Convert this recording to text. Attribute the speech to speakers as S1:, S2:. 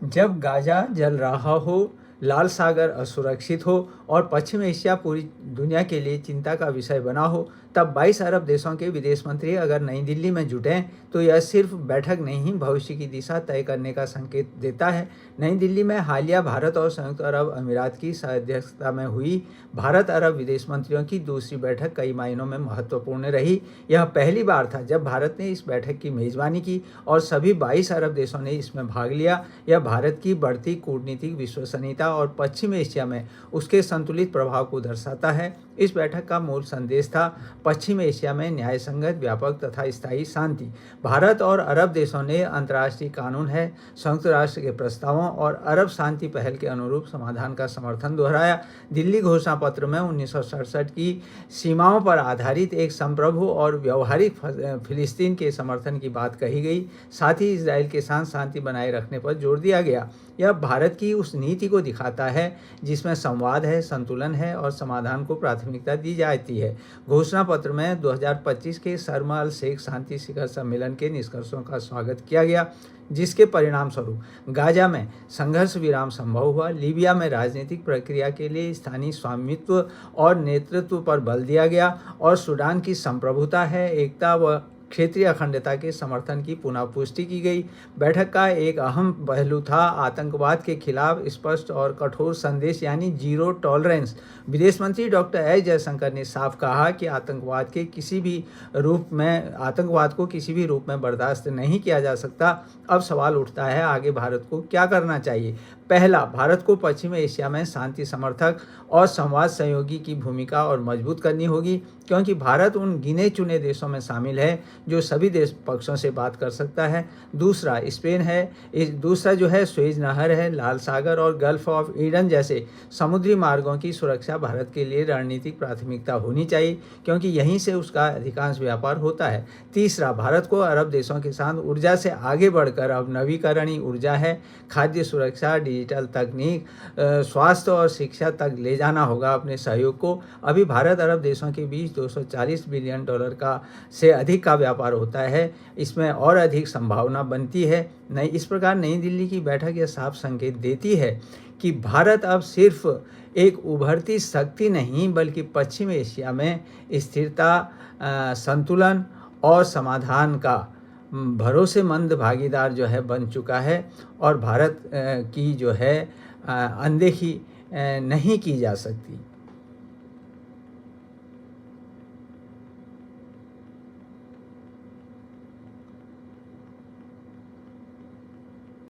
S1: जब गाजा जल रहा हो, लाल सागर असुरक्षित हो और पश्चिम एशिया पूरी दुनिया के लिए चिंता का विषय बना हो, तब 22 अरब देशों के विदेश मंत्री अगर नई दिल्ली में जुटें तो यह सिर्फ बैठक नहीं, भविष्य की दिशा तय करने का संकेत देता है। नई दिल्ली में हालिया भारत और संयुक्त अरब अमीरात की अध्यक्षता में हुई भारत अरब विदेश मंत्रियों की दूसरी बैठक कई मायनों में महत्वपूर्ण रही। यह पहली बार था जब भारत ने इस बैठक की मेजबानी की और सभी 22 अरब देशों ने इसमें भाग लिया। यह भारत की बढ़ती कूटनीतिक विश्वसनीयता और पश्चिम एशिया में उसके संतुलित प्रभाव को दर्शाता है। इस बैठक का मूल संदेश था पश्चिम एशिया में न्याय संगत, व्यापक तथा स्थायी शांति। भारत और अरब देशों ने अंतर्राष्ट्रीय कानून है, संयुक्त राष्ट्र के प्रस्तावों और अरब शांति पहल के अनुरूप समाधान का समर्थन दोहराया। दिल्ली घोषणा पत्र में 1967 की सीमाओं पर आधारित एक संप्रभु और व्यवहारिक फिलिस्तीन के समर्थन की बात कही गई। साथ ही इजराइल के साथ शांति बनाए रखने पर जोर दिया गया। यह भारत की उस नीति को दिखाता है जिसमें संवाद है, संतुलन है और समाधान को प्राथमिकता दी जाती है। घोषणा पत्र में 2025 के शर्म अल शेख शांति शिखर सम्मेलन के निष्कर्षों का स्वागत किया गया, जिसके परिणाम स्वरूप गाजा में संघर्ष विराम संभव हुआ, लीबिया में राजनीतिक प्रक्रिया के लिए स्थानीय स्वामित्व और नेतृत्व पर बल दिया गया और सूडान की संप्रभुता है, एकता व क्षेत्रीय अखंडता के समर्थन की पुनः पुष्टि की गई। बैठक का एक अहम पहलू था आतंकवाद के खिलाफ स्पष्ट और कठोर संदेश, यानी जीरो टॉलरेंस। विदेश मंत्री डॉक्टर एस जयशंकर ने साफ कहा कि आतंकवाद को किसी भी रूप में बर्दाश्त नहीं किया जा सकता। अब सवाल उठता है, आगे भारत को क्या करना चाहिए। पहला, भारत को पश्चिम एशिया में शांति समर्थक और संवाद सहयोगी की भूमिका और मजबूत करनी होगी, क्योंकि भारत उन गिने चुने देशों में शामिल है जो सभी देश पक्षों से बात कर सकता है। दूसरा स्पेन है, दूसरा जो है सुएज नहर है, लाल सागर और गल्फ ऑफ ईडन जैसे समुद्री मार्गों की सुरक्षा भारत के लिए रणनीतिक प्राथमिकता होनी चाहिए, क्योंकि यहीं से उसका अधिकांश व्यापार होता है। तीसरा, भारत को अरब देशों के साथ ऊर्जा से आगे बढ़कर अब नवीकरणीय ऊर्जा है, खाद्य सुरक्षा, डिजिटल तकनीक, स्वास्थ्य और शिक्षा तक ले जाना होगा अपने सहयोग को। अभी भारत अरब देशों के बीच $240 बिलियन से अधिक का व्यापार होता है, इसमें और अधिक संभावना बनती है। इस प्रकार नई दिल्ली की बैठक यह साफ संकेत देती है कि भारत अब सिर्फ एक उभरती शक्ति नहीं, बल्कि पश्चिम एशिया में स्थिरता, संतुलन और समाधान का भरोसेमंद भागीदार जो है बन चुका है और भारत की जो है अनदेखी नहीं की जा सकती।